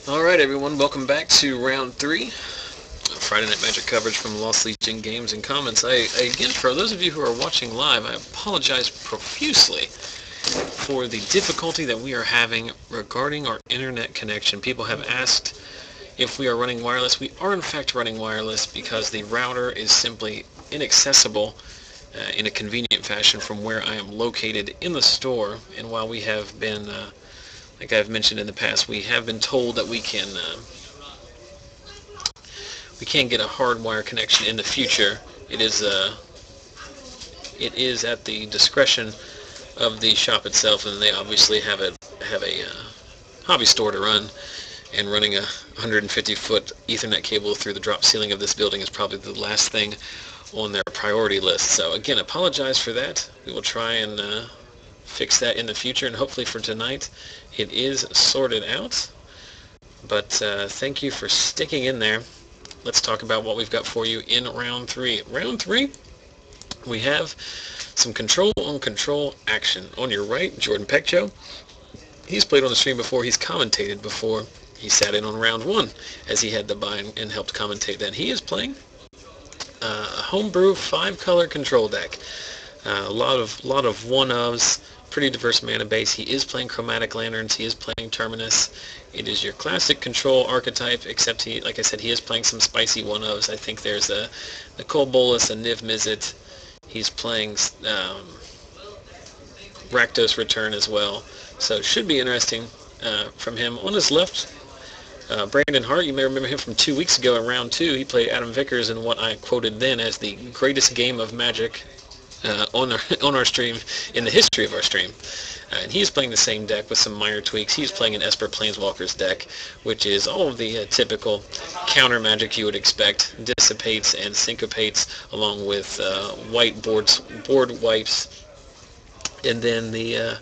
Alright everyone, welcome back to round 3. Friday Night Magic coverage from Lost Legion Games and Comments. Again, for those of you who are watching live, I apologize profusely for the difficulty that we are having regarding our internet connection. People have asked if we are running wireless. We are in fact running wireless because the router is simply inaccessible in a convenient fashion from where I am located in the store. And while we have been like I've mentioned in the past, we have been told that we can get a hardwire connection in the future. It is at the discretion of the shop itself, and they obviously have a hobby store to run. And running a 150-foot Ethernet cable through the drop ceiling of this building is probably the last thing on their priority list. So again, apologize for that. We will try and fix that in the future, and hopefully for tonight it is sorted out. But thank you for sticking in there. Let's talk about what we've got for you in round 3. Round 3, we have some control-on-control action. On your right, Jordan Pectyo. He's played on the stream before. He's commentated before. He sat in on round 1 as he had to buy and helped commentate that. He is playing a homebrew 5-color control deck. A lot of one-ofs, pretty diverse mana base. He is playing Chromatic Lanterns. He is playing Terminus. It is your classic control archetype, except he, like I said, he is playing some spicy one-ofs. I think there's a Nicole Bolas, a Niv Mizzet. He's playing Rakdos Return as well. So it should be interesting from him. On his left, Brandon Hart, you may remember him from 2 weeks ago in round 2. He played Adam Vickers in what I quoted then as the greatest game of Magic on our stream, in the history of our stream. And he's playing the same deck with some minor tweaks. He's playing an Esper Planeswalkers deck, which is all of the typical counter magic you would expect. Dissipates and syncopates, along with board wipes. And then the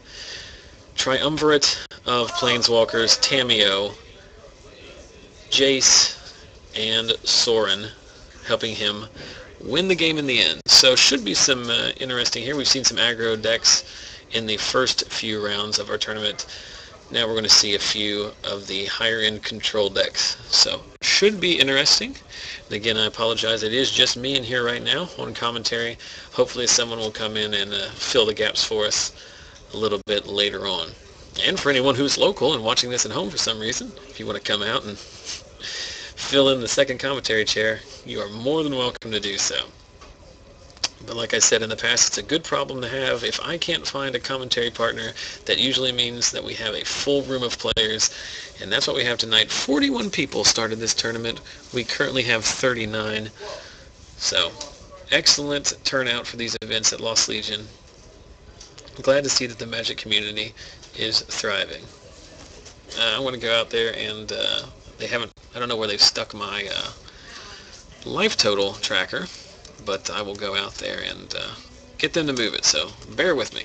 triumvirate of Planeswalkers, Tamiyo, Jace, and Sorin, helping him win the game in the end. So should be some interesting here. We've seen some aggro decks in the first few rounds of our tournament. Now we're going to see a few of the higher end control decks. So should be interesting. And again, I apologize. It is just me in here right now on commentary. Hopefully someone will come in and fill the gaps for us a little bit later on. And for anyone who's local and watching this at home for some reason, if you want to come out and fill in the second commentary chair, you are more than welcome to do so. But like I said in the past, it's a good problem to have. If I can't find a commentary partner, that usually means that we have a full room of players, and that's what we have tonight. 41 people started this tournament. We currently have 39. So, excellent turnout for these events at Lost Legion. I'm glad to see that the Magic community is thriving. I want to go out there and they haven't, I don't know where they've stuck my life total tracker, but I will go out there and get them to move it, so bear with me.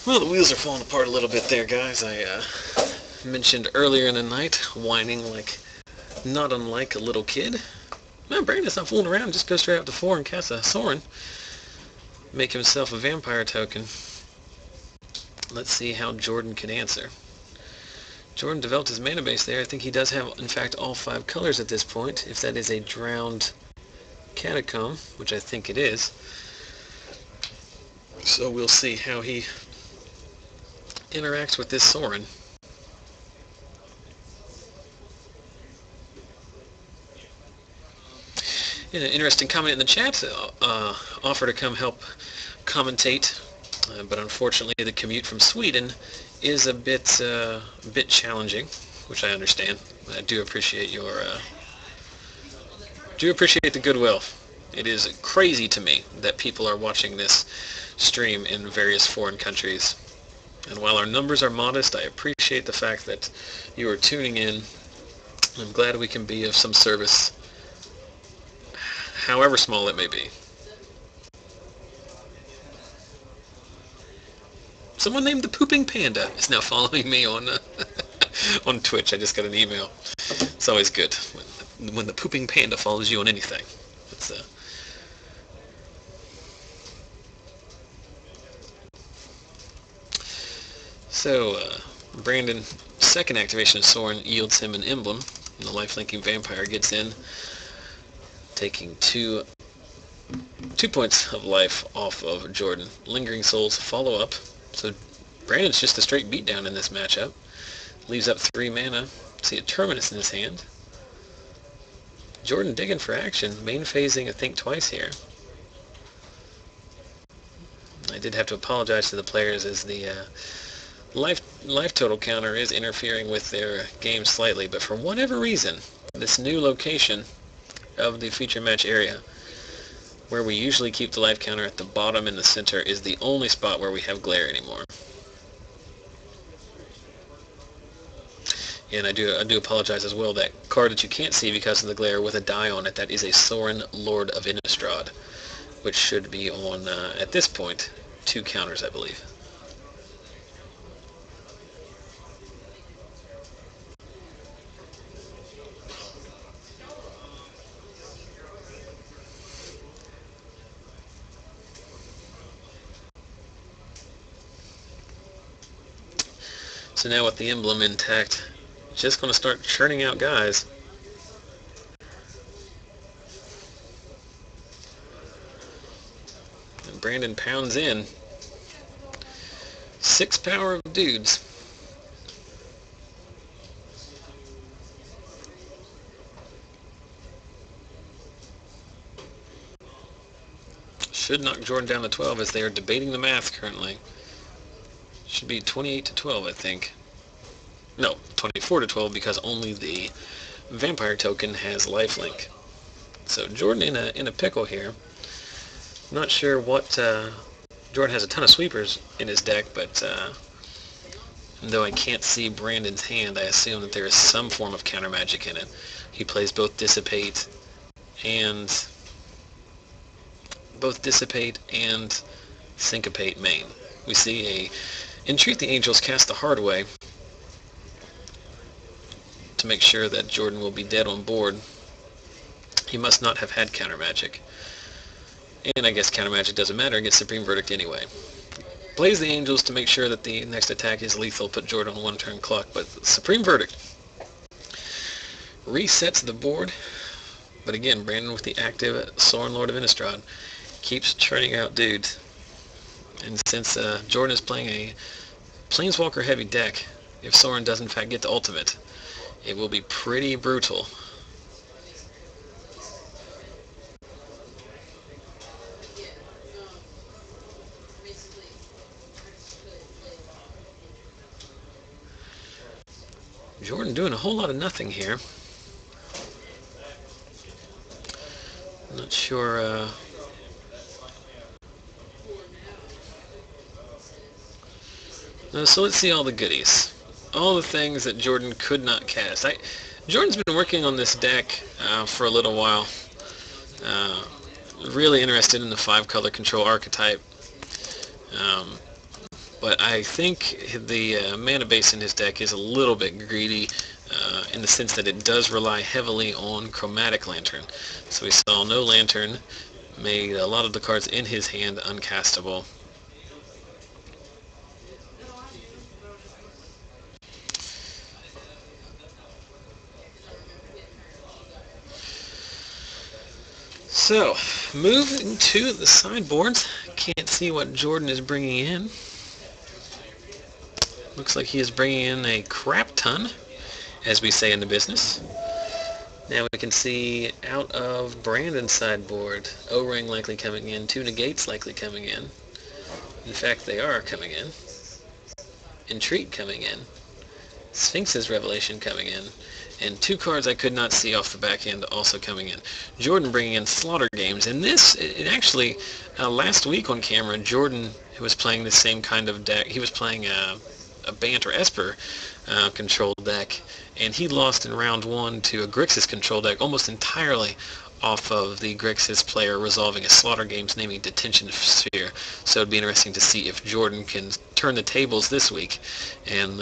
Well, the wheels are falling apart a little bit there, guys. I mentioned earlier in the night, whining like, not unlike a little kid. Man, Brandon's not fooling around. Just go straight up to 4 and cast a Sorin. Make himself a vampire token. Let's see how Jordan can answer. Jordan developed his mana base there. I think he does have, in fact, all 5 colors at this point. If that is a drowned catacomb, which I think it is. So we'll see how he interacts with this Sorin. An interesting comment in the chat, offer to come help commentate, but unfortunately the commute from Sweden is a bit challenging, which I understand. I do appreciate the goodwill. It is crazy to me that people are watching this stream in various foreign countries. And while our numbers are modest, I appreciate the fact that you are tuning in. I'm glad we can be of some service, however small it may be. Someone named the Pooping Panda is now following me on on Twitch. I just got an email. It's always good when the Pooping Panda follows you on anything. It's Brandon, second activation of Soren yields him an emblem, and the life-linking vampire gets in, taking two points of life off of Jordan. Lingering Souls follow up, so Brandon's just a straight beatdown in this matchup. Leaves up 3 mana. See a Terminus in his hand. Jordan digging for action, main phasing I think twice here. I did have to apologize to the players as the life total counter is interfering with their game slightly, but for whatever reason, this new location of the feature match area, where we usually keep the life counter at the bottom in the center, is the only spot where we have glare anymore. And I do apologize as well. That card that you can't see because of the glare with a die on it, that is a Soren, Lord of Innistrad, which should be on, at this point, 2 counters, I believe. So now with the emblem intact, just going to start churning out guys. And Brandon pounds in. 6 power of dudes. Should knock Jordan down to 12 as they are debating the math currently. Should be 28 to 12, I think. No, 24 to 12 because only the vampire token has lifelink. So Jordan in a pickle here. Not sure what... Jordan has a ton of sweepers in his deck, but though I can't see Brandon's hand, I assume that there is some form of counter magic in it. He plays both Dissipate and Syncopate main. We see a Entreat the Angels cast the hard way to make sure that Jordan will be dead on board. He must not have had counter magic. And I guess counter magic doesn't matter, it gets Supreme Verdict anyway. Plays the Angels to make sure that the next attack is lethal, put Jordan on 1-turn clock, but Supreme Verdict resets the board. But again, Brandon with the active Soren, Lord of Innistrad, keeps churning out dudes. And since Jordan is playing a Planeswalker heavy deck, if Soren does in fact get the ultimate, it will be pretty brutal. Jordan doing a whole lot of nothing here. Not sure... So let's see all the goodies. All the things that Jordan could not cast. Jordan's been working on this deck for a little while. Really interested in the 5-color control archetype. But I think the mana base in his deck is a little bit greedy in the sense that it does rely heavily on Chromatic Lantern. So we saw no Lantern, made a lot of the cards in his hand uncastable. So, moving to the sideboards. Can't see what Jordan is bringing in. Looks like he is bringing in a crap ton, as we say in the business. Now we can see out of Brandon's sideboard, O-Ring likely coming in, 2 Negates likely coming in. In fact, they are coming in. Entreat coming in. Sphinx's Revelation coming in. And 2 cards I could not see off the back end also coming in. Jordan bringing in Slaughter Games. And this, it actually, last week on camera, Jordan who was playing the same kind of deck. He was playing a Bant or Esper control deck, and he lost in round 1 to a Grixis control deck almost entirely off of the Grixis player resolving a Slaughter Games naming Detention Sphere. So it'd be interesting to see if Jordan can turn the tables this week and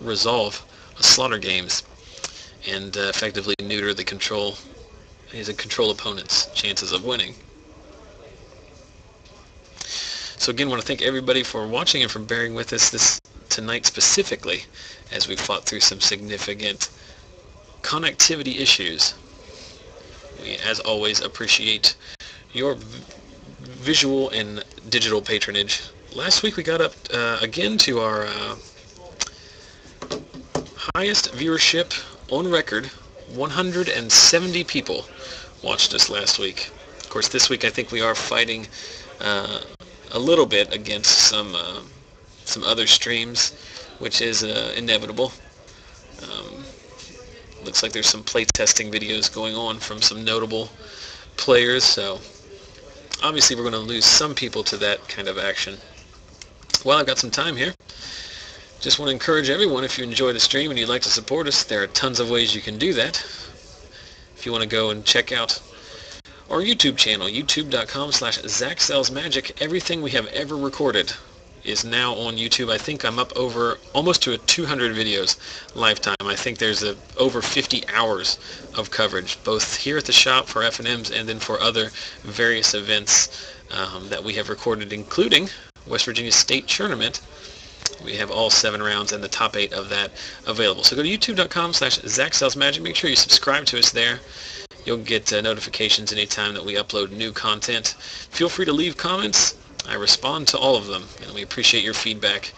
resolve a Slaughter Games and effectively neuter the his control opponent's chances of winning. So again, I want to thank everybody for watching and for bearing with us tonight specifically as we fought through some significant connectivity issues. We, as always, appreciate your visual and digital patronage. Last week we got up again to our highest viewership on record. 170 people watched us last week. Of course, this week I think we are fighting a little bit against some other streams, which is inevitable. Looks like there's some playtesting videos going on from some notable players, so obviously we're going to lose some people to that kind of action. Well, I've got some time here. Just want to encourage everyone, if you enjoy the stream and you'd like to support us, there are tons of ways you can do that. If you want to go and check out our YouTube channel, youtube.com/ZachSellsMagic, everything we have ever recorded is now on YouTube. I think I'm up over almost to 200 videos lifetime. I think there's over 50 hours of coverage, both here at the shop for FNMs and then for other various events that we have recorded, including West Virginia State Tournament. We have all 7 rounds and the top 8 of that available. So go to youtube.com/ZachSellsMagic. Make sure you subscribe to us there. You'll get notifications anytime that we upload new content. Feel free to leave comments. I respond to all of them, and we appreciate your feedback,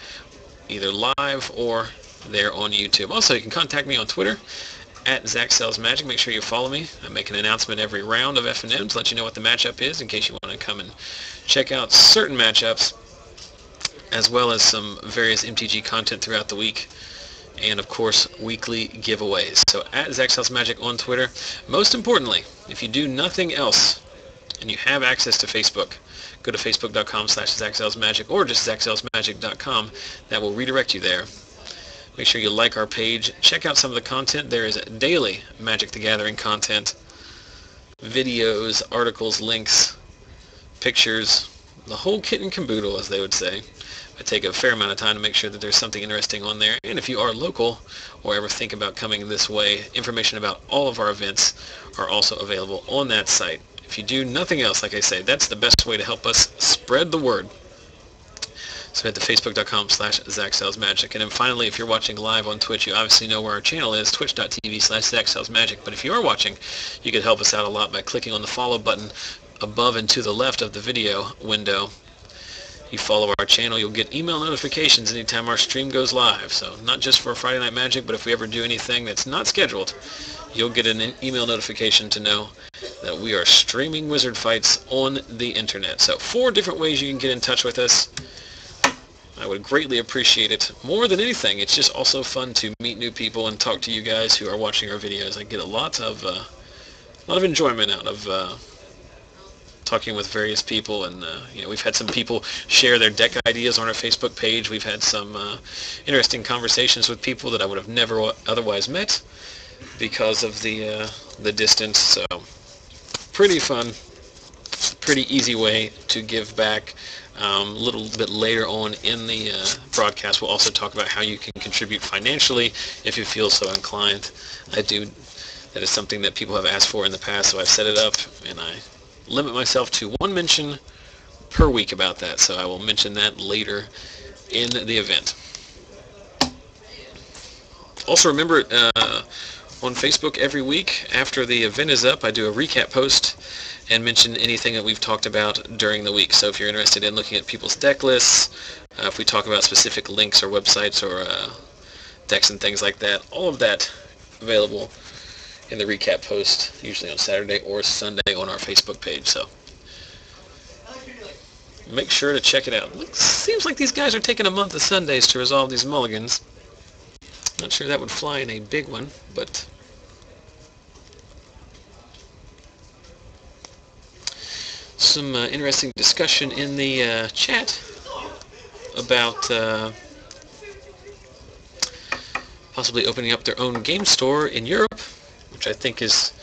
either live or there on YouTube. Also, you can contact me on Twitter, @ZachSellsMagic. Make sure you follow me. I make an announcement every round of FNM to let you know what the matchup is, in case you want to come and check out certain matchups, as well as some various MTG content throughout the week, and of course weekly giveaways. So @ZachSellsMagic on Twitter. Most importantly, if you do nothing else and you have access to Facebook, go to facebook.com/ZachSellsMagic or just ZachSellsMagic.com. That will redirect you there. Make sure you like our page. Check out some of the content. There is daily Magic the Gathering content, videos, articles, links, pictures, the whole kit and caboodle, as they would say. I take a fair amount of time to make sure that there's something interesting on there. And if you are local or ever think about coming this way, information about all of our events are also available on that site. If you do nothing else, like I say, that's the best way to help us spread the word. So head to facebook.com/ZachSellsMagic. And then finally, if you're watching live on Twitch, you obviously know where our channel is, twitch.tv/ZachSellsMagic. But if you are watching, you could help us out a lot by clicking on the follow button above and to the left of the video window. You follow our channel, you'll get email notifications anytime our stream goes live. So not just for Friday Night Magic, but if we ever do anything that's not scheduled, you'll get an email notification to know that we are streaming Wizard Fights on the internet. So 4 different ways you can get in touch with us. I would greatly appreciate it. More than anything, it's just also fun to meet new people and talk to you guys who are watching our videos. I get a lot of enjoyment out of talking with various people, and we've had some people share their deck ideas on our Facebook page. We've had some interesting conversations with people that I would have never otherwise met because of the distance. So pretty fun, pretty easy way to give back. A little bit later on in the broadcast, we'll also talk about how you can contribute financially if you feel so inclined. That is something that people have asked for in the past, so I've set it up, and I limit myself to 1 mention per week about that, so I will mention that later in the event. Also remember, on Facebook every week after the event is up, I do a recap post and mention anything that we've talked about during the week. So if you're interested in looking at people's deck lists, if we talk about specific links or websites or decks and things like that, all of that available in the recap post, usually on Saturday or Sunday on our Facebook page. So make sure to check it out. Seems like these guys are taking a month of Sundays to resolve these mulligans. Not sure that would fly in a big one, but some interesting discussion in the chat about possibly opening up their own game store in Europe, which I think is,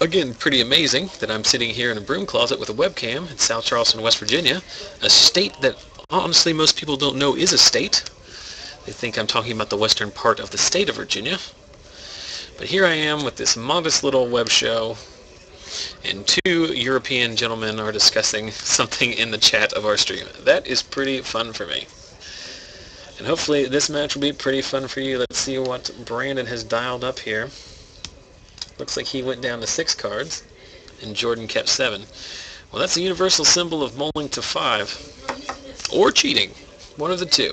again, pretty amazing that I'm sitting here in a broom closet with a webcam in South Charleston, West Virginia, a state that honestly most people don't know is a state. They think I'm talking about the western part of the state of Virginia. But here I am with this modest little web show, and two European gentlemen are discussing something in the chat of our stream. That is pretty fun for me. And hopefully this match will be pretty fun for you. Let's see what Brandon has dialed up here. Looks like he went down to 6 cards, and Jordan kept 7. Well, that's a universal symbol of mulling to 5. Or cheating. One of the two.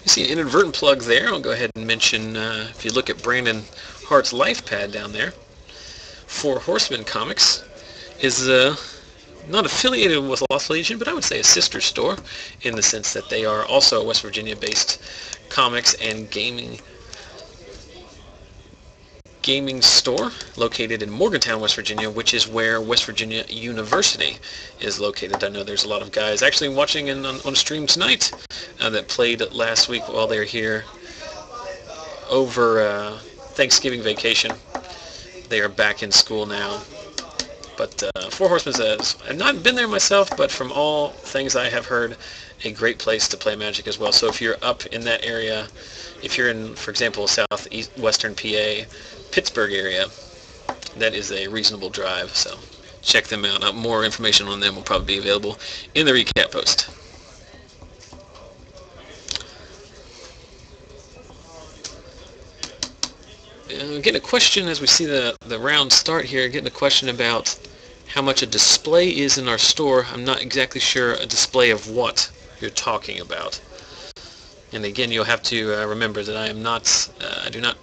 You see an inadvertent plug there. I'll go ahead and mention, if you look at Brandon Hart's life pad down there, Four Horsemen Comics is not affiliated with Lost Legion, but I would say a sister store in the sense that they are also a West Virginia-based comics and gaming store located in Morgantown, West Virginia, which is where West Virginia University is located. I know there's a lot of guys actually watching on stream tonight that played last week while they were here over Thanksgiving vacation. They are back in school now. But Four Horsemen says, I've not been there myself, but from all things I have heard, a great place to play Magic as well. So if you're up in that area, if you're in, for example, southwestern PA, Pittsburgh area, that is a reasonable drive. So check them out. More information on them will probably be available in the recap post. Getting a question as we see the round start here, getting a question about how much a display is in our store. I'm not exactly sure a display of what you're talking about. And again, you'll have to remember that I am not, I do not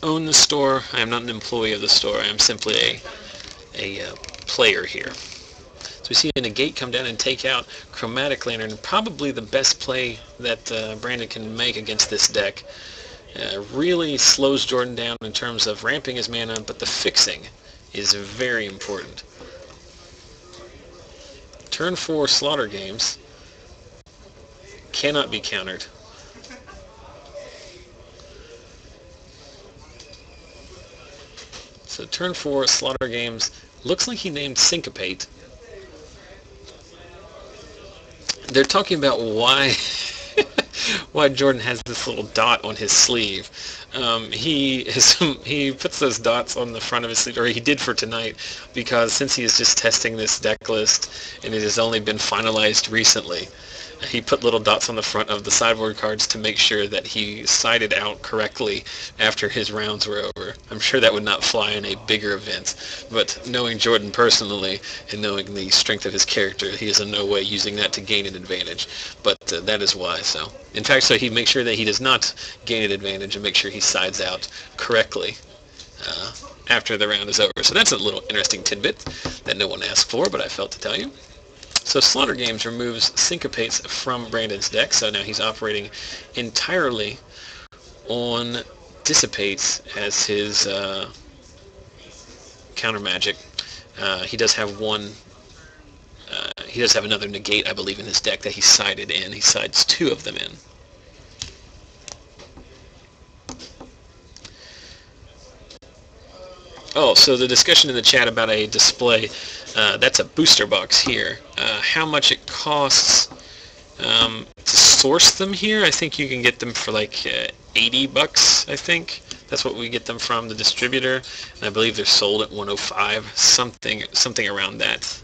own the store. I am not an employee of the store. I am simply a player here. So we see a negate come down and take out Chromatic Lantern, probably the best play that Brandon can make against this deck. Really slows Jordan down in terms of ramping his mana, but the fixing is very important. Turn 4 Slaughter Games cannot be countered. So turn 4 Slaughter Games, looks like he named Syncopate. They're talking about why Jordan has this little dot on his sleeve. He puts those dots on the front of his sleeve, or he did for tonight, because since he is just testing this deck list and it has only been finalized recently, he put little dots on the front of the sideboard cards to make sure that he sided out correctly after his rounds were over. I'm sure that would not fly in a bigger event, but knowing Jordan personally and knowing the strength of his character, he is in no way using that to gain an advantage. But that is why. So, in fact, so he makes sure that he does not gain an advantage and make sure he sides out correctly after the round is over. So that's a little interesting tidbit that no one asked for, but I felt to tell you. So Slaughter Games removes Syncopates from Brandon's deck, so now he's operating entirely on Dissipates as his counter magic. He does have one. He does have another negate, I believe, in his deck that he sided in. He sides 2 of them in. Oh, so the discussion in the chat about a display, that's a booster box here. How much it costs to source them here, I think you can get them for like $80, I think. That's what we get them from the distributor, and I believe they're sold at $105, something around that.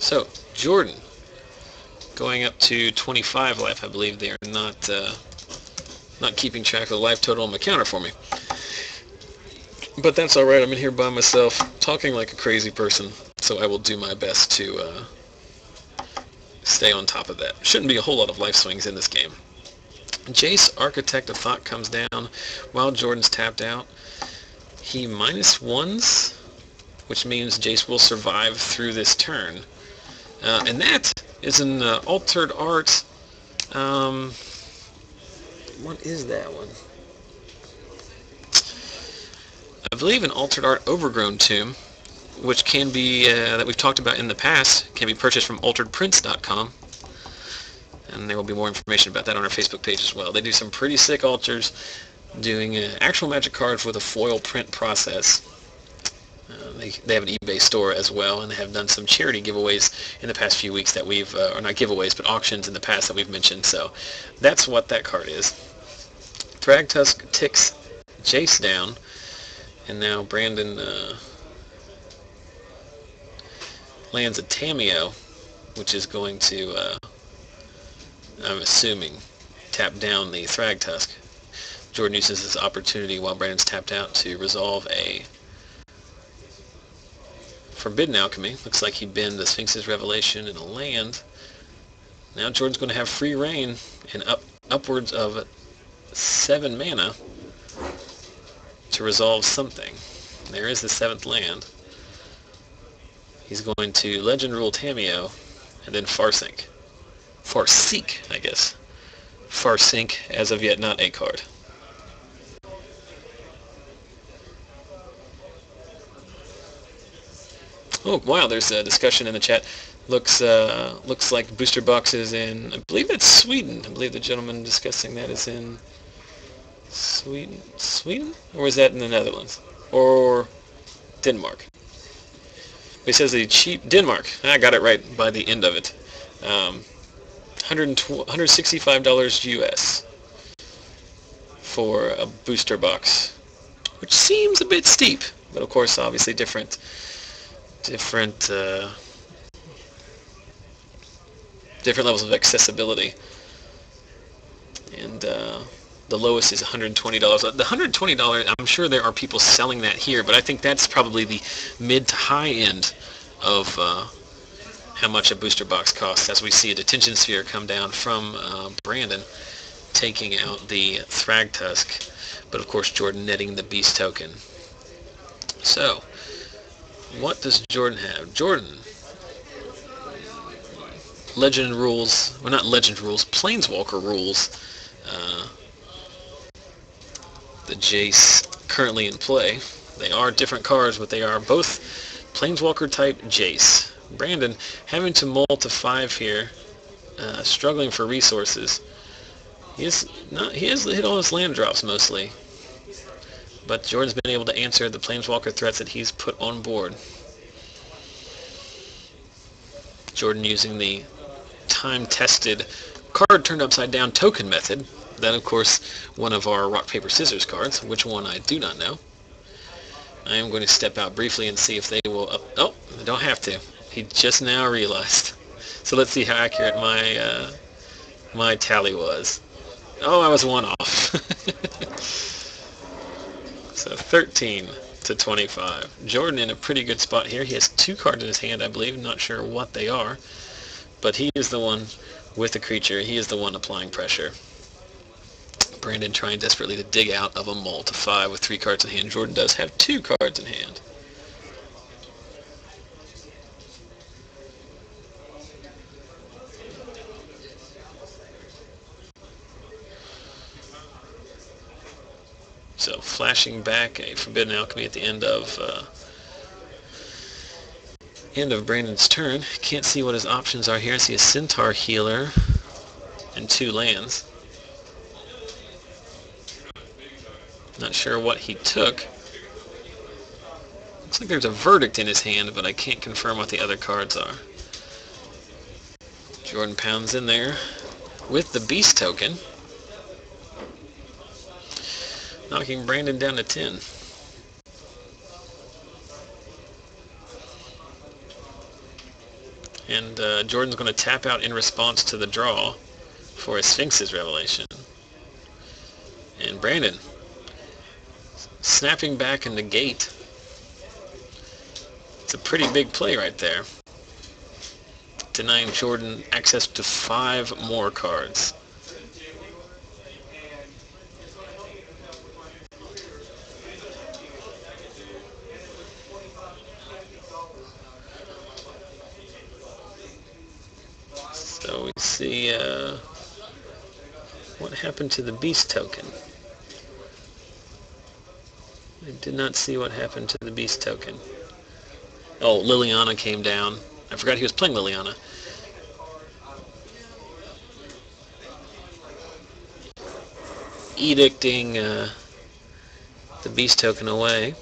So, Jordan, going up to 25 life, I believe they are not keeping track of the life total on my counter for me. But that's alright, I'm in here by myself, talking like a crazy person, so I will do my best to stay on top of that. Shouldn't be a whole lot of life swings in this game. Jace, Architect of Thought, comes down while Jordan's tapped out. He -1s, which means Jace will survive through this turn. And that is an altered art. What is that one? I believe an Altered Art Overgrown tomb, which can be, that we've talked about in the past, can be purchased from alteredprints.com. And there will be more information about that on our Facebook page as well. They do some pretty sick altars, doing actual Magic cards with a foil print process. They have an eBay store as well, and they have done some charity giveaways in the past few weeks that we've, or not giveaways, but auctions in the past that we've mentioned. So that's what that card is. Thragtusk ticks Jace down, and now Brandon lands a Tamiyo, which is going to, I'm assuming, tap down the Thragtusk. Jordan uses this opportunity while Brandon's tapped out to resolve a Forbidden Alchemy. Looks like he banned the Sphinx's Revelation in a land. Now Jordan's going to have free reign and upwards of 7 mana to resolve something. There is the 7th land. He's going to Legend Rule Tamiyo and then Farseek, I guess. Farseek, as of yet not a card. Oh wow, there's a discussion in the chat. Looks like booster boxes in, I believe that's Sweden. I believe the gentleman discussing that is in Sweden? Or is that in the Netherlands? Or Denmark? He says the cheap Denmark. I got it right by the end of it. $165 US for a booster box, which seems a bit steep, but of course, obviously different levels of accessibility. And the lowest is $120. The $120, I'm sure there are people selling that here, but I think that's probably the mid to high end of how much a booster box costs, as we see a Detention Sphere come down from Brandon, taking out the Thragtusk, but of course Jordan netting the Beast token. So, what does Jordan have? Jordan, Legend rules, well not Legend rules, Planeswalker rules, the Jace currently in play. They are different cards, but they are both Planeswalker type Jace. Brandon having to mull to 5 here, struggling for resources. He has hit all his land drops mostly, but Jordan's been able to answer the Planeswalker threats that he's put on board. Jordan using the time-tested card turned upside down token method. Then, of course, one of our rock, paper, scissors cards. Which one, I do not know. I am going to step out briefly and see if they will oh, I don't have to. He just now realized. So let's see how accurate my tally was. Oh, I was 1 off. So 13 to 25. Jordan in a pretty good spot here. He has 2 cards in his hand, I believe. Not sure what they are. But he is the one with the creature. He is the one applying pressure. Brandon trying desperately to dig out of a mull to 5 with 3 cards in hand. Jordan does have 2 cards in hand. So flashing back a Forbidden Alchemy at the end of Brandon's turn. Can't see what his options are here. I see a Centaur Healer and 2 lands. Not sure what he took. Looks like there's a Verdict in his hand, but I can't confirm what the other cards are. Jordan pounds in there with the Beast token, knocking Brandon down to 10. And Jordan's going to tap out in response to the draw for a Sphinx's Revelation. And Brandon snapping back in the gate. It's a pretty big play right there, denying Jordan access to 5 more cards. So we see what happened to the Beast token. I did not see what happened to the Beast token. Oh, Liliana came down. I forgot he was playing Liliana. Edicting the Beast token away.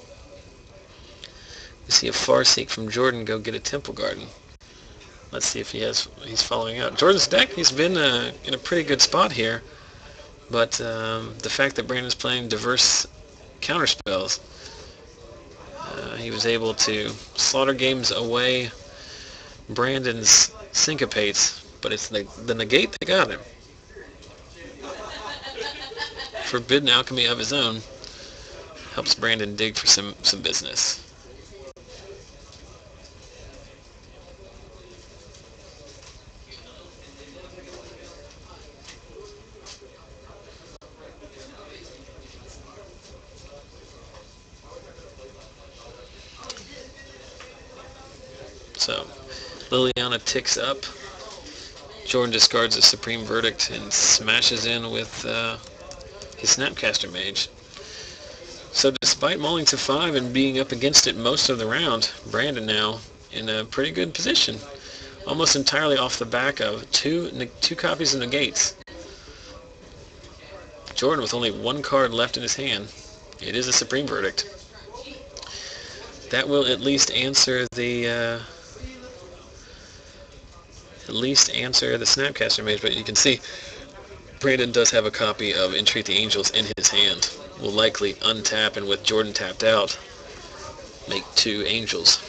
We see a Farseek from Jordan go get a Temple Garden. Let's see if he's following out. Jordan's deck, he's been in a pretty good spot here, but the fact that Brandon's playing diverse counterspells, he was able to slaughter games away Brandon's syncopates, but it's the negate that got him. Forbidden alchemy of his own helps Brandon dig for some business. So Liliana ticks up. Jordan discards a Supreme Verdict and smashes in with his Snapcaster Mage. So despite mauling to 5 and being up against it most of the round, Brandon now in a pretty good position. Almost entirely off the back of two copies of Negates. Jordan with only one card left in his hand. It is a Supreme Verdict. That will at least answer the Snapcaster Mage, but you can see Brandon does have a copy of Entreat the Angels in his hand. Will likely untap, and with Jordan tapped out, make 2 Angels.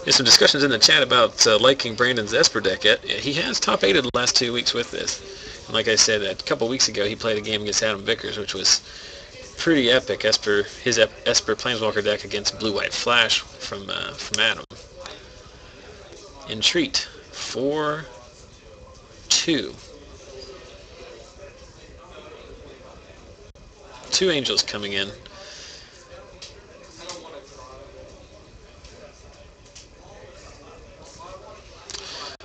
There's some discussions in the chat about liking Brandon's Esper deck. He has top 8 the last 2 weeks with this. And like I said, a couple weeks ago, he played a game against Adam Vickers, which was pretty epic. His Esper Planeswalker deck against Blue-White Flash from Adam. Entreat 4-2. Two Angels coming in.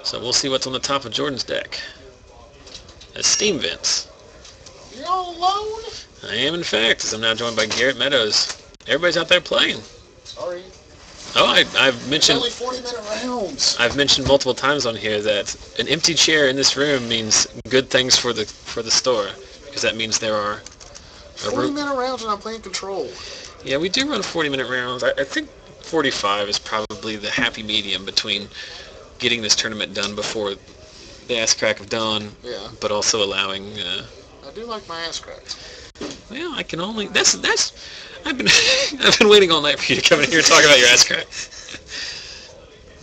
So we'll see what's on the top of Jordan's deck. A Steam Vents. You're all alone? I am, in fact, as I'm now joined by Garrett Meadows. Everybody's out there playing. Sorry. Oh, I've mentioned... Only 40-minute rounds. I've mentioned multiple times on here that an empty chair in this room means good things for the store, because that means there are... 40-minute rounds and I'm playing Control. Yeah, we do run 40-minute rounds. I think 45 is probably the happy medium between getting this tournament done before the ass crack of dawn, yeah, but also allowing... I do like my ass cracked. Well, I can only... That's... I've been I've been waiting all night for you to come in here and talk about your ass crack.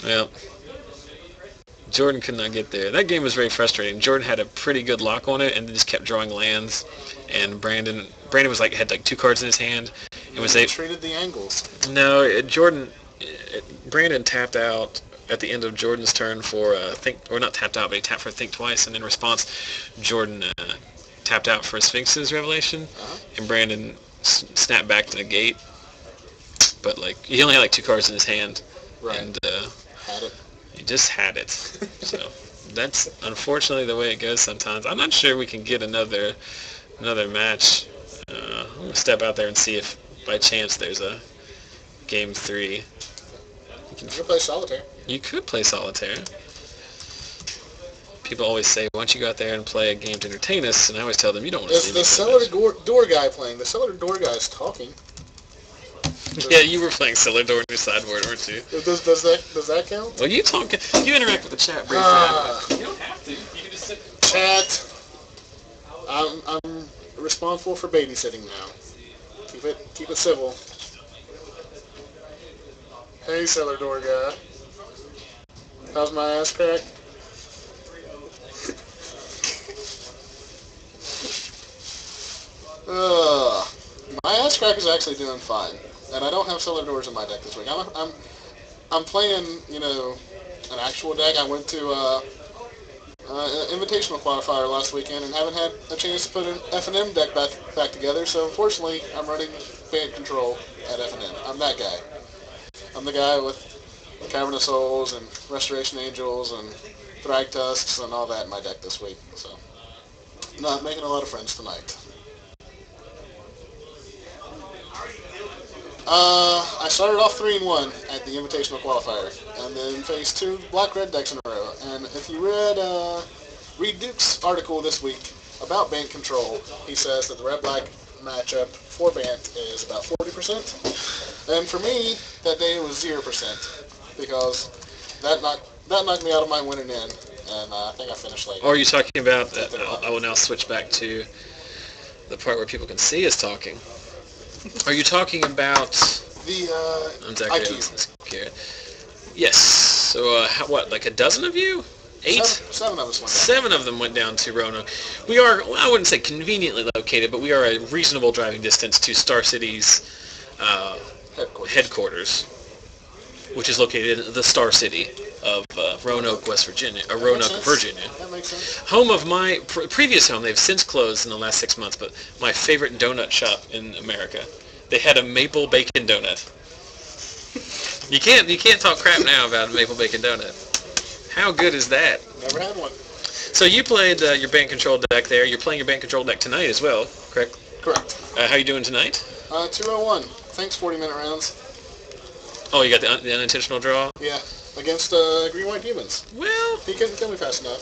Well, Jordan could not get there. That game was very frustrating. Jordan had a pretty good lock on it and just kept drawing lands, and Brandon was had 2 cards in his hand and was treated the angles. No, Brandon tapped out at the end of Jordan's turn for not tapped out, but he tapped for Think Twice, and in response, Jordan tapped out for Sphinx's Revelation, and Brandon snapped back to negate. But he only had 2 cards in his hand, right. And had it. He just had it. So that's unfortunately the way it goes sometimes. I'm not sure we can get another match. I'm gonna step out there and see if by chance there's a game 3. You can play Solitaire. You could play Solitaire. People always say, why don't you go out there and play a game to entertain us? And I always tell them, you don't want to see the Cellar Door guy playing. The Cellar Door guy's talking. Yeah, you were playing Cellar Door in your sideboard, weren't you? Does that count? Well, you interact with the chat briefly. You don't have to. You can just sit there. Chat. I'm responsible for babysitting now. Keep it civil. Hey, Cellar Door guy. How's my ass crack? My ass crack is actually doing fine, and I don't have Cellar Doors in my deck this week. I'm playing, an actual deck. I went to an invitational qualifier last weekend and haven't had a chance to put an FNM deck back together. So unfortunately, I'm running Fate Control at FNM. I'm that guy. I'm the guy with Cavern of Souls and Restoration Angels and Thragtusks and all that in my deck this week. So, not making a lot of friends tonight. I started off 3-1 at the Invitational Qualifier, and then faced 2 black-red decks in a row. And if you read Duke's article this week about Bant control, he says that the red-black matchup for Bant is about 40%. And for me, that day it was 0%, because that knocked me out of my winning end, and I think I finished late. Or are you talking about, I will now switch back to the part where people can see us talking. Are you talking about the IQ? Yes. So what? Like a dozen of you? 8? Seven of us went down. 7 of them went down to Roanoke. We are, well, I wouldn't say conveniently located, but we are a reasonable driving distance to Star City's headquarters, which is located in the Star City of Roanoke, West Virginia, or Roanoke, Virginia. That makes sense. Home of my previous home. They've since closed in the last 6 months, but my favorite donut shop in America. They had a maple bacon donut. You can't talk crap now about a maple bacon donut. How good is that? Never had one. So you played your Bant control deck there. You're playing your Bant control deck tonight as well, correct? Correct. How you doing tonight? 201. Thanks, 40-minute rounds. Oh, you got the unintentional draw? Yeah, against Green-White Demons. Well, He couldn't kill me fast enough.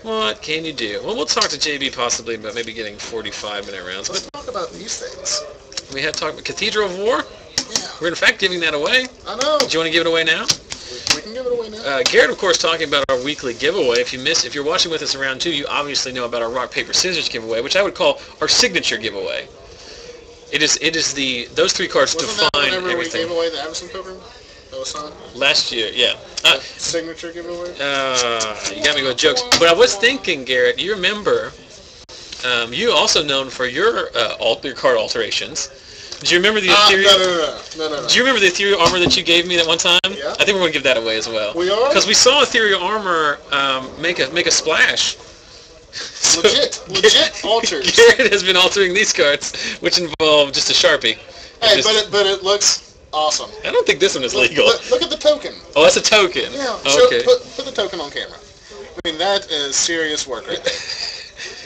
what can you do? Well, we'll talk to JB possibly about maybe getting 45-minute rounds. Let's talk about these things. We had talked about Cathedral of War. Yeah. We're in fact giving that away. I know. Do you want to give it away now? We can give it away now. Garrett, of course, talking about our weekly giveaway. If you're watching with us around 2, you obviously know about our rock paper scissors giveaway, which I would call our signature giveaway. It is those 3 cards Wasn't define that whenever everything. we gave away the Avison token? That was fun. Last year, yeah. Signature giveaway. You got me with jokes. But I was thinking, Garrett, you remember, you also known for your card alterations. Do you remember the ethereal? No. Do you remember the ethereal armor that you gave me that one time? Yeah. I think we're going to give that away as well. We are? Because we saw ethereal armor make a splash. So, legit alters. Garrett has been altering these cards, which involve just a Sharpie. Hey, but it looks awesome. I don't think this one is legal. Look at the token. Oh, that's a token. Yeah. Okay. Put the token on camera. I mean, that is serious work right there.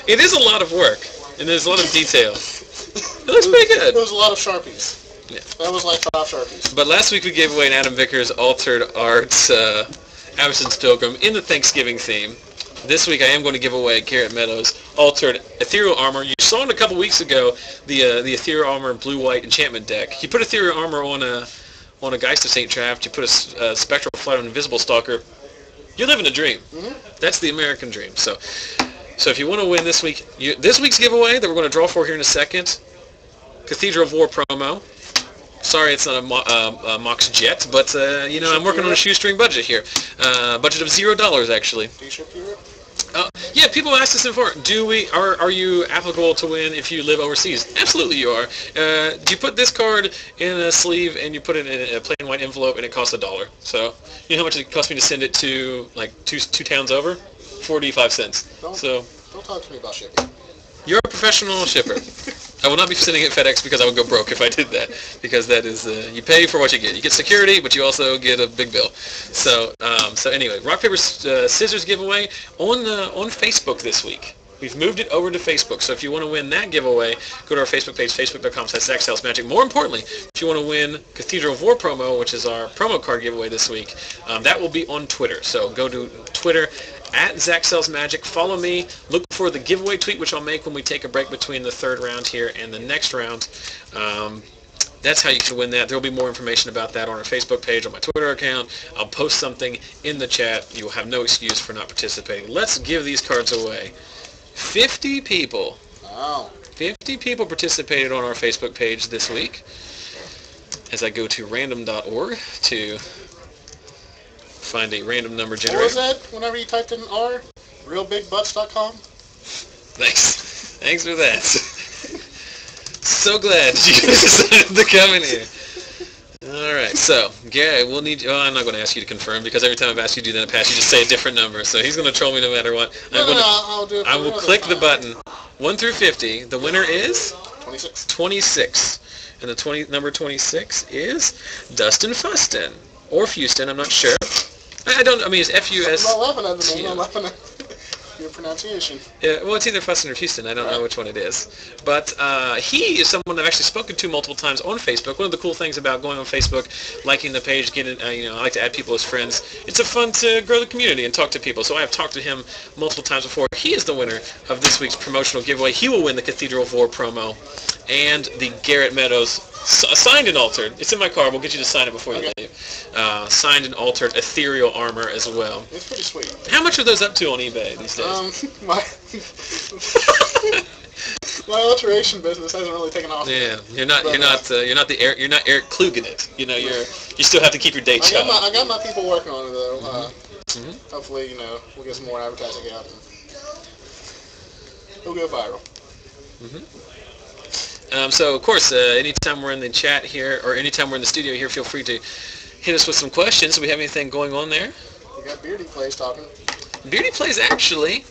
It is a lot of work, and there's a lot of detail. It looks pretty good. There was a lot of Sharpies. Yeah. That was like 5 Sharpies. But last week we gave away an Adam Vickers Altered Arts Absence Pilgrim in the Thanksgiving theme. This week I am going to give away Garrett Meadows Altered Ethereal Armor. You saw it a couple weeks ago, the Ethereal Armor blue-white enchantment deck. You put Ethereal Armor on a Geist of St. Traft, you put a Spectral Flight on Invisible Stalker, you're living a dream. Mm-hmm. That's the American dream. So if you want to win this week, this week's giveaway that we're going to draw for here in a second, Cathedral of War promo. Sorry, it's not a Mox Jet, but I'm working on a shoestring budget here. Budget of $0 actually. T-shirt hero? Yeah, people ask us before. Are you applicable to win if you live overseas? Absolutely, you are. Do you put this card in a sleeve and you put it in a plain white envelope and it costs $1? So you know how much it cost me to send it to like two towns over? 45 cents. Don't talk to me about shipping. You're a professional shipper. I will not be sending it FedEx because I would go broke if I did that. Because that is, you pay for what you get. You get security, but you also get a big bill. So anyway, rock paper scissors giveaway on Facebook this week. We've moved it over to Facebook. So if you want to win that giveaway, go to our Facebook page, facebook.com/ZachSalesMagic. More importantly, if you want to win Cathedral of War promo, which is our promo card giveaway this week, that will be on Twitter. So go to Twitter @ZachSalesMagic. Follow me. Look for the giveaway tweet, which I'll make when we take a break between the third round here and the next round. That's how you can win that. There will be more information about that on our Facebook page, on my Twitter account. I'll post something in the chat. You will have no excuse for not participating. Let's give these cards away. 50 people. Wow. 50 people participated on our Facebook page this week. As I go to random.org to find a random number generator. What was that whenever you typed in R? RealBigButts.com? Thanks for that. So glad you decided to come in here. Alright, so, Gary, we'll need you. Oh, I'm not going to ask you to confirm because every time I've asked you to do that in the past, you just say a different number. So he's going to troll me no matter what. I'll do it. I will click the button 1 through 50. The winner is 26. 26. And the number 26 is Dustin Fuston. Or Fuston, I'm not sure. I don't. I mean, it's I'm not laughing at the F-U-S-T-O. name. I'm laughing at your pronunciation. Yeah, well, it's either Fussen or Houston. I don't know which one it is. But he is someone I've actually spoken to multiple times on Facebook. One of the cool things about going on Facebook, liking the page, getting, I like to add people as friends. It's a fun to grow the community and talk to people. So I have talked to him multiple times before. He is the winner of this week's promotional giveaway. He will win the Cathedral of War promo and the Garrett Meadows signed and altered. It's in my car. We'll get you to sign it before you leave. Signed and altered ethereal armor as well. It's pretty sweet. How much are those up to on eBay these days? My alteration business hasn't really taken off. Yeah, you're not Eric Klugin it. You know, you still have to keep your day job. I got my people working on it though. Hopefully, we'll get some more advertising out and it'll go viral. So, of course, anytime we're in the chat here, or anytime we're in the studio here, feel free to hit us with some questions. Do we have anything going on there? We got Beardy Plays talking. Beardy Plays actually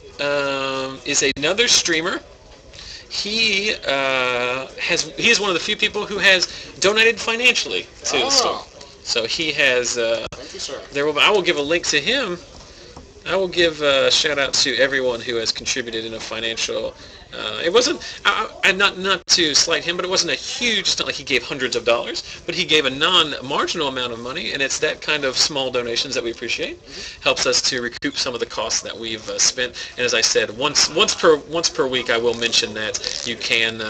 is another streamer. He is one of the few people who has donated financially to the store. So he has. Thank you, sir. I will give a link to him. I will give a shout out to everyone who has contributed in a financial. It wasn't, not to slight him, but it wasn't a huge, it's not like he gave hundreds of dollars, but he gave a non-marginal amount of money, and it's that kind of small donations that we appreciate. Helps us to recoup some of the costs that we've spent. And as I said, once per week, I will mention that you can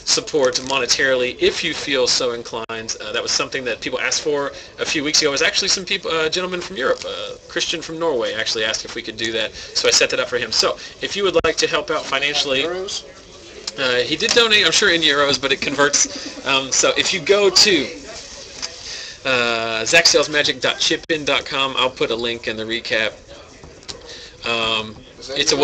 support monetarily if you feel so inclined. That was something that people asked for a few weeks ago. It was actually some people, a gentleman from Europe, Christian from Norway, actually asked if we could do that. So I set that up for him. So if you would like to help out financially. He did donate, I'm sure, in euros, but it converts. So if you go to ZachSalesMagic.chipin.com, I'll put a link in the recap. It's a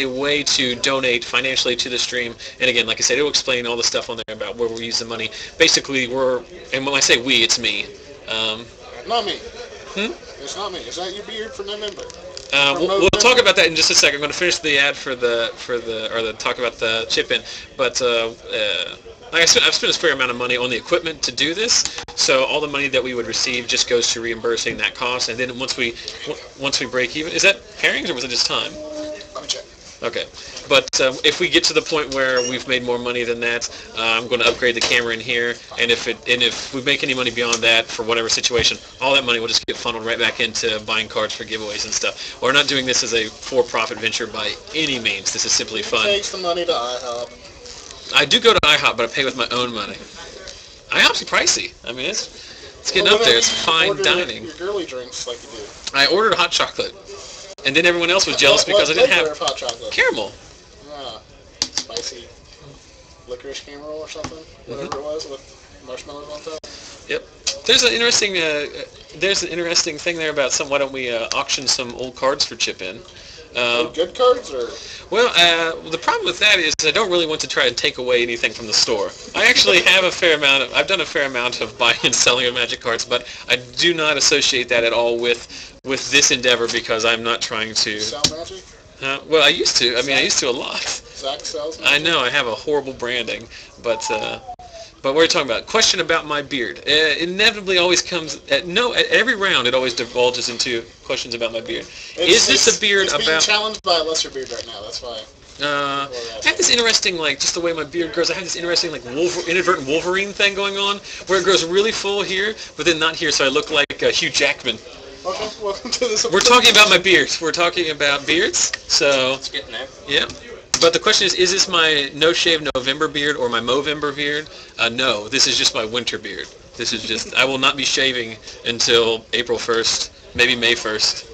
way to donate financially to the stream. And again, like I said, it will explain all the stuff on there about where we use the money. Basically, and when I say we, it's me. Not me. It's not me. Is that your beard for November? We'll talk about that in just a second. I'm going to finish the ad for the talk about the chip in, but I've spent a fair amount of money on the equipment to do this, so all the money that we would receive just goes to reimbursing that cost, and then once we break even, is that pairings or was it just time? Let me check. Okay, but if we get to the point where we've made more money than that, I'm going to upgrade the camera in here, and if we make any money beyond that for whatever situation, all that money will just get funneled right back into buying cards for giveaways and stuff. We're not doing this as a for-profit venture by any means. This is simply fun. He takes the money to IHOP. I do go to IHOP, but I pay with my own money. IHOP's pricey. I mean, it's getting up there. It's fine dining. Your girly drinks like you do. I ordered hot chocolate. And then everyone else was jealous because I didn't have hot chocolate? Caramel. Spicy licorice caramel or something, whatever it was, with marshmallows on top. Yep. There's an interesting thing there about why don't we auction some old cards for chip in? Good cards or? Well, the problem with that is I don't really want to try and take away anything from the store. I actually have I've done a fair amount of buying and selling of Magic cards, but I do not associate that at all with this endeavor because I'm not trying to... Sell Magic? Well, I used to. I mean, I used to a lot. Zach sells Magic? I know, I have a horrible branding, but what are you talking about? Question about my beard. Inevitably always comes, at every round it always divulges into questions about my beard. Is this a beard it's being challenged by a lesser beard right now, that's why. I have this interesting, just the way my beard grows, I have this interesting, inadvertent Wolverine thing going on, where it grows really full here, but then not here, so I look like Hugh Jackman. Welcome to this. We're talking about my beards. We're talking about beards, so... It's getting there. Yeah. But the question is this my no-shave November beard or my Movember beard? No, this is just my winter beard. This is just, I will not be shaving until April 1st, maybe May 1st.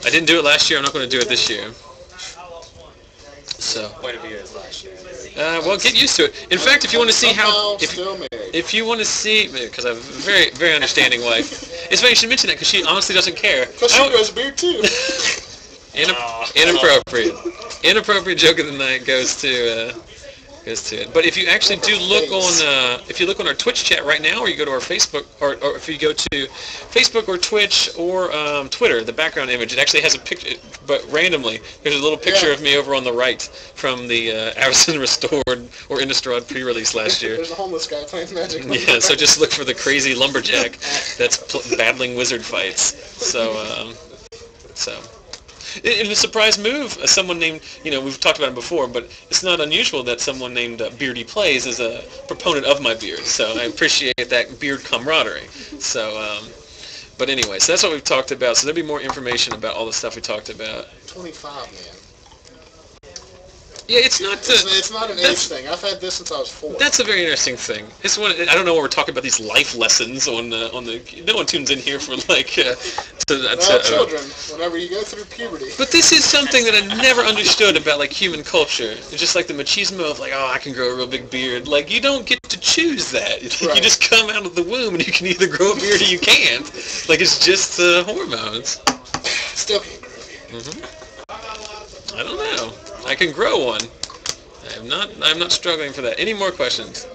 I didn't do it last year, I'm not going to do it this year. So. Quite a few years last year. Well, get used to it. In fact, if you want to see if you want to see, because I have a very, very understanding wife. It's funny you should mention that because she honestly doesn't care. Because she grows a beard too. Inappropriate. Inappropriate joke of the night goes to Goes to it. But if you actually do look on, if you look on our Twitch chat right now, or you go to our Facebook, or if you go to Facebook or Twitch or Twitter, the background image, it actually has a picture, but randomly, there's a little picture of me over on the right from the Avison Restored or Innistrad pre-release last year. There's a homeless guy playing Magic. Yeah, so just look for the crazy lumberjack that's battling wizard fights. So. In a surprise move, someone named, we've talked about him before, but it's not unusual that someone named Beardy Plays is a proponent of my beard, so I appreciate that beard camaraderie. So, but anyway, so that's what we've talked about. So there'll be more information about all the stuff we talked about. 25, man. Yeah, it's not. It's not an age thing. I've had this since I was 4. That's a very interesting thing. It's one. I don't know what we're talking about these life lessons on the. No one tunes in here for like. Children, whenever you go through puberty. But this is something that I never understood about like human culture. It's just like the machismo of like, oh, I can grow a real big beard. Like you don't get to choose that. Right. You just come out of the womb and you can either grow a beard or you can't. Like it's just hormones. Still can't grow. I don't know. I can grow one. I'm not struggling for that. Any more questions?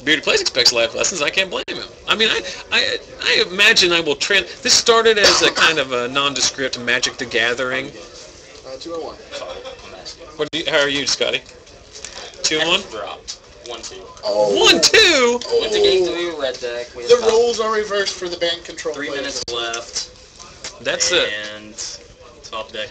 Bearded Plays expects life lessons. I can't blame him. I mean, I imagine I will this started as a kind of a nondescript Magic the Gathering. 2-1. How are you, Scotty? 2-1? Dropped. 1-2. Oh. 1-2? Went to game 3 red deck. The roles are reversed for the band control. 3 minutes left. That's and top deck.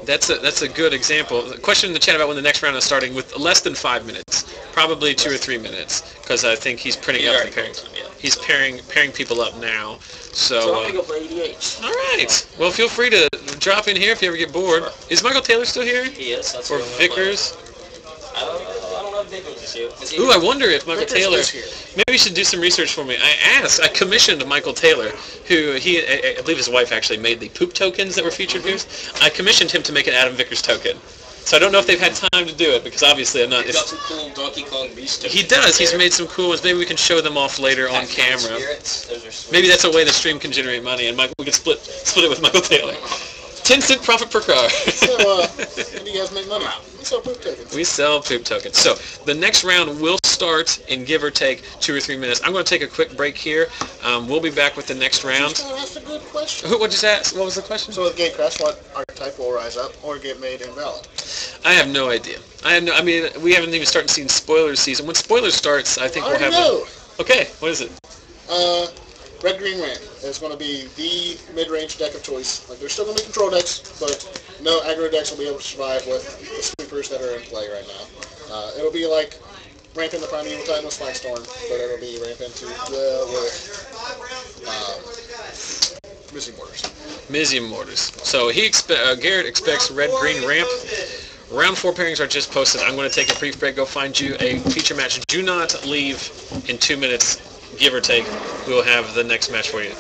That's a good example. The question in the chat about when the next round is starting with less than 5 minutes, probably 2 or 3 minutes, because I think he's printing up and pairing. He's pairing people up now. So I'm gonna go play EDH. All right. Well, feel free to drop in here if you ever get bored. Sure. Is Michael Taylor still here? He is. That's or Vickers? I don't know if Vickers is here. Ooh, I wonder if Michael Taylor. Is here. Maybe you should do some research for me. I commissioned Michael Taylor, who I believe his wife actually made the poop tokens that were featured here. I commissioned him to make an Adam Vickers token. So I don't know if they've had time to do it because obviously I'm not. He's got some cool Donkey Kong Beast tokens. He does. He's made some cool ones. Maybe we can show them off later on camera. Maybe that's a way the stream can generate money, and we can split it with Michael Taylor. 10-cent profit per card. So, how do you guys make money? We sell poop tokens. We sell poop tokens. So the next round will start in give or take 2 or 3 minutes. I'm going to take a quick break here. We'll be back with the next round. That's a good question. What just asked? What was the question? So with Gatecrash, what archetype will rise up or get made invalid? I have no idea. I mean, we haven't even started seeing spoiler season. When spoilers starts, I think we'll have. Okay, what is it? Red Green Ramp is going to be the mid-range deck of choice. Like there's still going to be control decks, but no aggro decks will be able to survive with the sweepers that are in play right now. It'll be like Ramp in the Primeval Timeless Firestorm, but it'll be Ramp into with Missing Mortars. Mizzium Mortars. So Garrett expects Red Green Ramp. Round 4 pairings are just posted. I'm going to take a brief break, go find you a feature match. Do not leave in 2 minutes, give or take. We will have the next match for you.